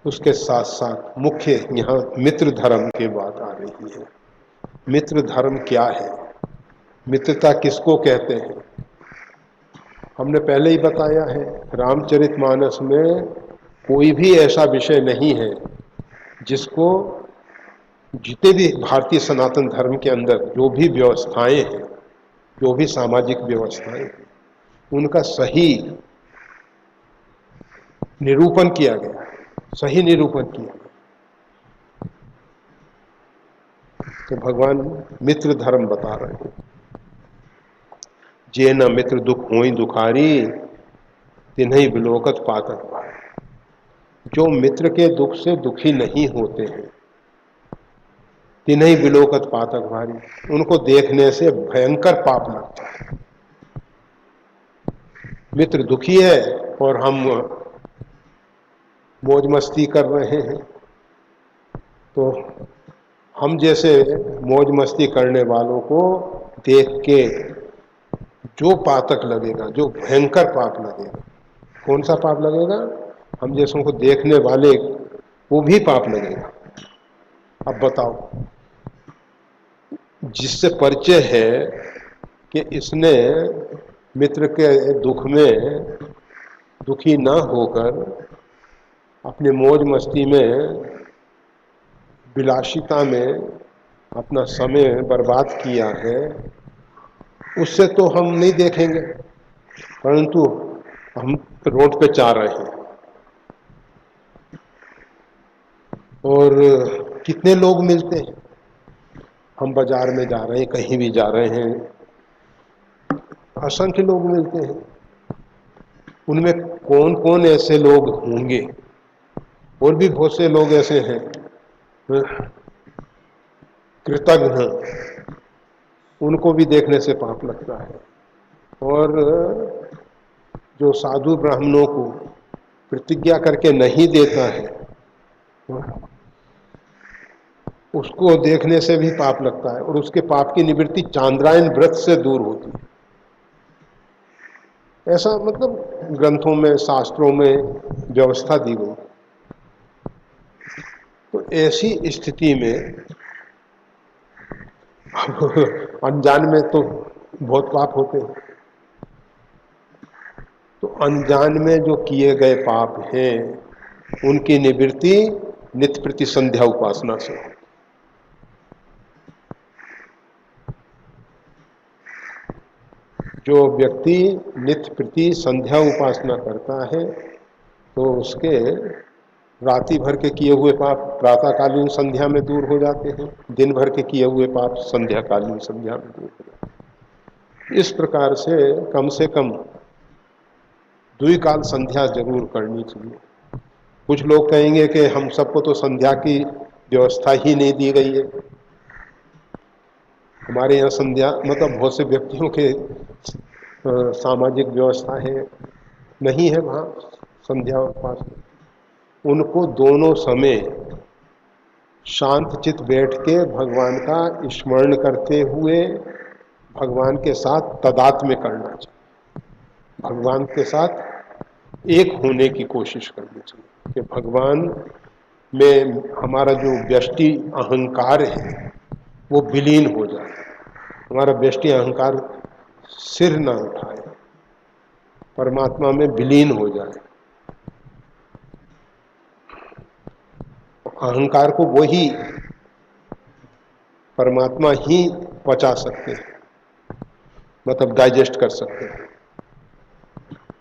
उसके साथ साथ मुख्य यहाँ मित्र धर्म की बात आ रही है। मित्र धर्म क्या है, मित्रता किसको कहते हैं? हमने पहले ही बताया है, रामचरितमानस में कोई भी ऐसा विषय नहीं है जिसको, जितने भी भारतीय सनातन धर्म के अंदर जो भी व्यवस्थाएं हैं, जो भी सामाजिक व्यवस्थाएं हैं, उनका सही निरूपण किया गया, सही निरूपण किया गया। तो भगवान मित्र धर्म बता रहे हैं। जे न मित्र दुख होई दुखारी, तिन्हीं बिलोकत पातक भारी। जो मित्र के दुख से दुखी नहीं होते हैं, तिन्हीं बिलोकत पातक भारी, उनको देखने से भयंकर पाप लगता है। मित्र दुखी है और हम मौज मस्ती कर रहे हैं, तो हम जैसे मौज मस्ती करने वालों को देख के जो पातक लगेगा, जो भयंकर पाप लगेगा, कौन सा पाप लगेगा? हम जैसों को देखने वाले वो भी पाप लगेगा। अब बताओ, जिससे परिचय है कि इसने मित्र के दुख में दुखी ना होकर अपने मौज मस्ती में, विलासिता में अपना समय बर्बाद किया है, उससे तो हम नहीं देखेंगे, परंतु हम रोड पे जा रहे हैं और कितने लोग मिलते हैं, हम बाजार में जा रहे हैं, कहीं भी जा रहे हैं, असंख्य लोग मिलते हैं। उनमें कौन कौन ऐसे लोग होंगे, और भी बहुत से लोग ऐसे हैं कृतघ्न, उनको भी देखने से पाप लगता है। और जो साधु ब्राह्मणों को प्रतिज्ञा करके नहीं देता है, उसको देखने से भी पाप लगता है, और उसके पाप की निवृत्ति चांद्रायन व्रत से दूर होती है। ऐसा मतलब ग्रंथों में, शास्त्रों में व्यवस्था दी गई। तो ऐसी स्थिति में अनजान में तो बहुत पाप होते हैं। तो अनजान में जो किए गए पाप हैं, उनकी निवृत्ति नित्य प्रति संध्या उपासना से। जो व्यक्ति नित्य प्रति संध्या उपासना करता है, तो उसके राति भर के किए हुए पाप प्रातःकालीन संध्या में दूर हो जाते हैं, दिन भर के किए हुए पाप संध्याकालीन संध्या में दूर हो जाते हैं। इस प्रकार से कम द्विकाल संध्या जरूर करनी चाहिए। कुछ लोग कहेंगे कि हम सबको तो संध्या की व्यवस्था ही नहीं दी गई है, हमारे यहाँ संध्या मतलब बहुत से व्यक्तियों के सामाजिक व्यवस्था है, नहीं है वहाँ संध्या उपासना। उनको दोनों समय शांत चित बैठ के भगवान का स्मरण करते हुए भगवान के साथ तादात्म्य करना चाहिए, भगवान के साथ एक होने की कोशिश करनी चाहिए कि भगवान में हमारा जो व्यष्टि अहंकार है वो विलीन हो जाए, हमारा व्यष्टि अहंकार सिर ना उठाए, परमात्मा में विलीन हो जाए। अहंकार को वही परमात्मा ही पचा सकते हैं, मतलब डाइजेस्ट कर सकते हैं,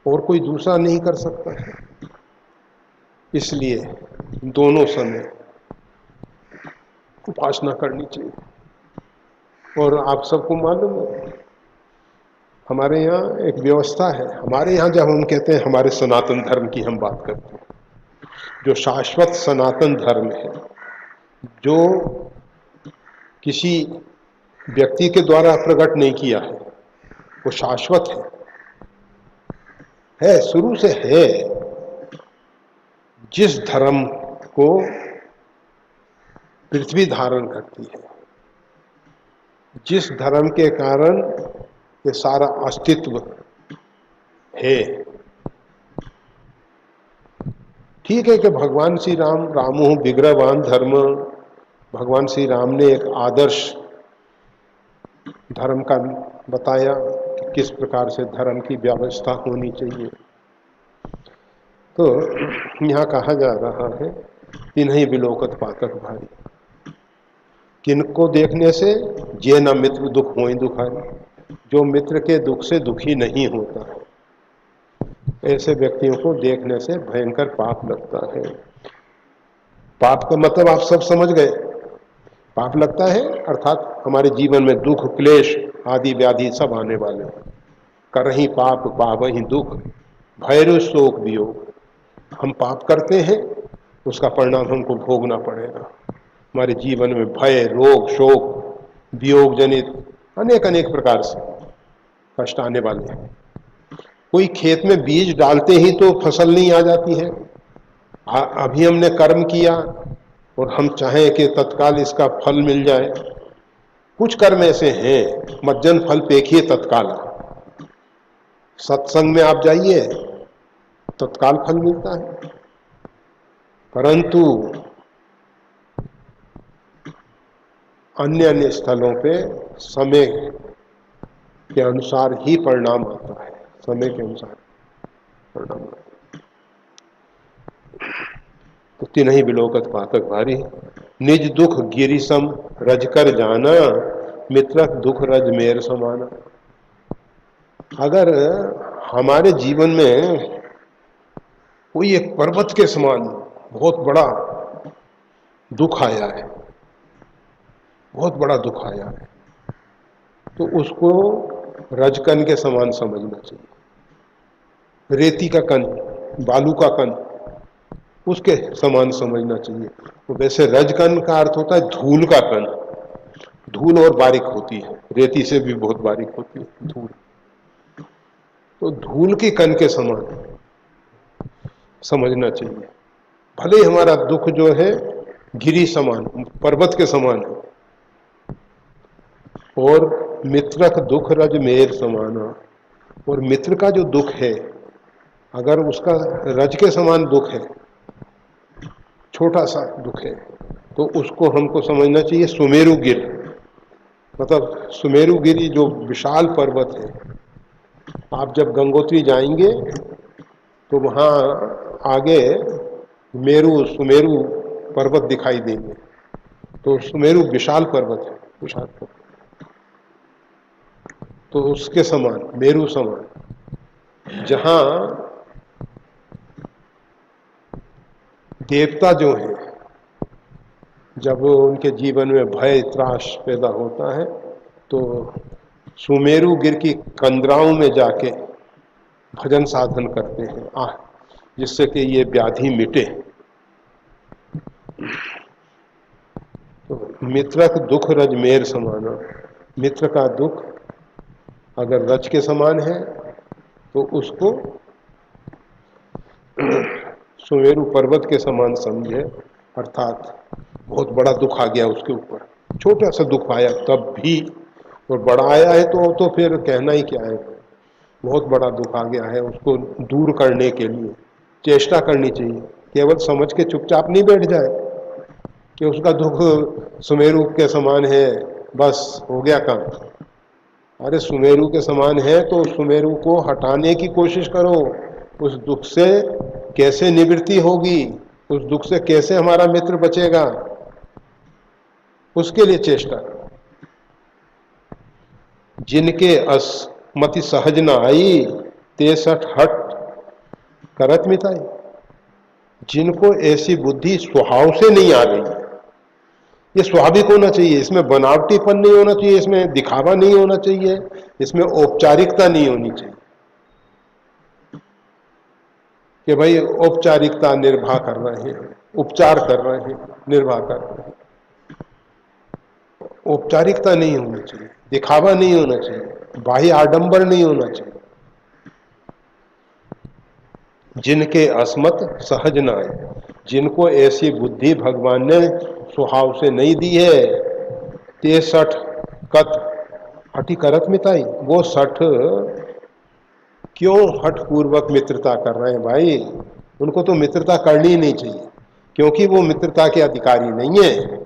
और कोई दूसरा नहीं कर सकता है। इसलिए दोनों समय उपासना करनी चाहिए। और आप सबको मालूम है, हमारे यहाँ एक व्यवस्था है। हमारे यहाँ जब हम कहते हैं हमारे सनातन धर्म की हम बात करते हैं, जो शाश्वत सनातन धर्म है, जो किसी व्यक्ति के द्वारा प्रकट नहीं किया है, वो शाश्वत है शुरू से है। जिस धर्म को पृथ्वी धारण करती है, जिस धर्म के कारण ये सारा अस्तित्व है, ठीक है कि भगवान श्री राम रामो विग्रहवान धर्म, भगवान श्री राम ने एक आदर्श धर्म का बताया कि किस प्रकार से धर्म की व्यवस्था होनी चाहिए। तो यहाँ कहा जा रहा है तिन्हि विलोकत पातक भारी, किनको देखने से जे न मित्र दुख होई दुखारी, जो मित्र के दुख से दुखी नहीं होता है, ऐसे व्यक्तियों को देखने से भयंकर पाप लगता है। पाप का मतलब आप सब समझ गए। पाप लगता है अर्थात हमारे जीवन में दुख क्लेश आदि व्याधि सब आने वाले हैं। करहि पाप पावहि दुख, भैरु शोक वियोग। हम पाप करते हैं, उसका परिणाम हमको भोगना पड़ेगा। हमारे जीवन में भय रोग शोक वियोग जनित अनेक अनेक प्रकार से कष्ट आने वाले हैं। कोई खेत में बीज डालते ही तो फसल नहीं आ जाती है। अभी हमने कर्म किया और हम चाहें कि तत्काल इसका फल मिल जाए। कुछ कर्म ऐसे हैं मज्जन फल पेखिए तत्काल। सत्संग में आप जाइए तत्काल फल मिलता है, परंतु अन्य अन्य स्थलों पे समय के अनुसार ही परिणाम आता है, समय के अनुसार परिणाम आता है। तो तिन्हि विलोकत पातक भारी, निज दुख गिरिसम रज कर जाना, मित्रक दुख रज मेर समाना। अगर हमारे जीवन में कोई एक पर्वत के समान बहुत बड़ा दुख आया है, बहुत बड़ा दुख आया है, तो उसको रजकन के समान समझना चाहिए। रेती का कण, बालू का कण, उसके समान समझना चाहिए। तो वैसे रजकन का अर्थ होता है धूल का कण। धूल और बारीक होती है, रेती से भी बहुत बारीक होती है धूल। तो धूल के कण के समान समझना चाहिए। भले ही हमारा दुख जो है गिरी समान पर्वत के समान है, और मित्रक दुख रज मेर समाना। और मित्र का जो दुख है, अगर उसका रज के समान दुख है, छोटा सा दुख है, तो उसको हमको समझना चाहिए सुमेरु गिर। मतलब सुमेरु गिरी जो विशाल पर्वत है, आप जब गंगोत्री जाएंगे तो वहाँ आगे मेरु सुमेरु पर्वत दिखाई देंगे। तो सुमेरु विशाल पर्वत है, विशाल पर्वत, तो उसके समान मेरु समान, जहाँ देवता जो है जब उनके जीवन में भय त्रास पैदा होता है तो सुमेरु गिर की कंदराओं में जाके भजन साधन करते हैं, जिससे कि ये व्याधि मिटे। तो मित्रक दुख रज मेर समाना, मित्र का दुख अगर रज के समान है तो उसको सुमेरु पर्वत के समान समझे। अर्थात बहुत बड़ा दुख आ गया उसके ऊपर, छोटा सा दुख आया तब भी, और बड़ा आया है तो फिर कहना ही क्या है। बहुत बड़ा दुख आ गया है, उसको दूर करने के लिए चेष्टा करनी चाहिए। केवल समझ के चुपचाप नहीं बैठ जाए कि उसका दुख सुमेरु के समान है, बस हो गया काम। अरे सुमेरु के समान है तो सुमेरु को हटाने की कोशिश करो। उस दुख से कैसे निवृत्ति होगी, उस दुख से कैसे हमारा मित्र बचेगा, उसके लिए चेष्टा करो। जिनके असमति सहज न आई, ते सठ हट करत मिताई। जिनको ऐसी बुद्धि स्वभाव से नहीं आ रही, ये स्वाभाविक होना चाहिए, इसमें बनावटीपन नहीं होना चाहिए, इसमें दिखावा नहीं होना चाहिए, इसमें औपचारिकता नहीं होनी चाहिए कि भाई औपचारिकता निर्वाह कर रहे हैं, उपचार कर रहे हैं, निर्वाह कर रहे हैं। औपचारिकता नहीं होनी चाहिए, दिखावा नहीं होना चाहिए, बाह्य आडंबर नहीं होना चाहिए। जिनके अस्मत सहज न आए, जिनको ऐसी बुद्धि भगवान ने स्वभाव से नहीं दी है, ते सठ कत हटी करत मिताई। वो सठ क्यों हठ पूर्वक मित्रता कर रहे हैं भाई? उनको तो मित्रता करनी ही नहीं चाहिए, क्योंकि वो मित्रता के अधिकारी नहीं है।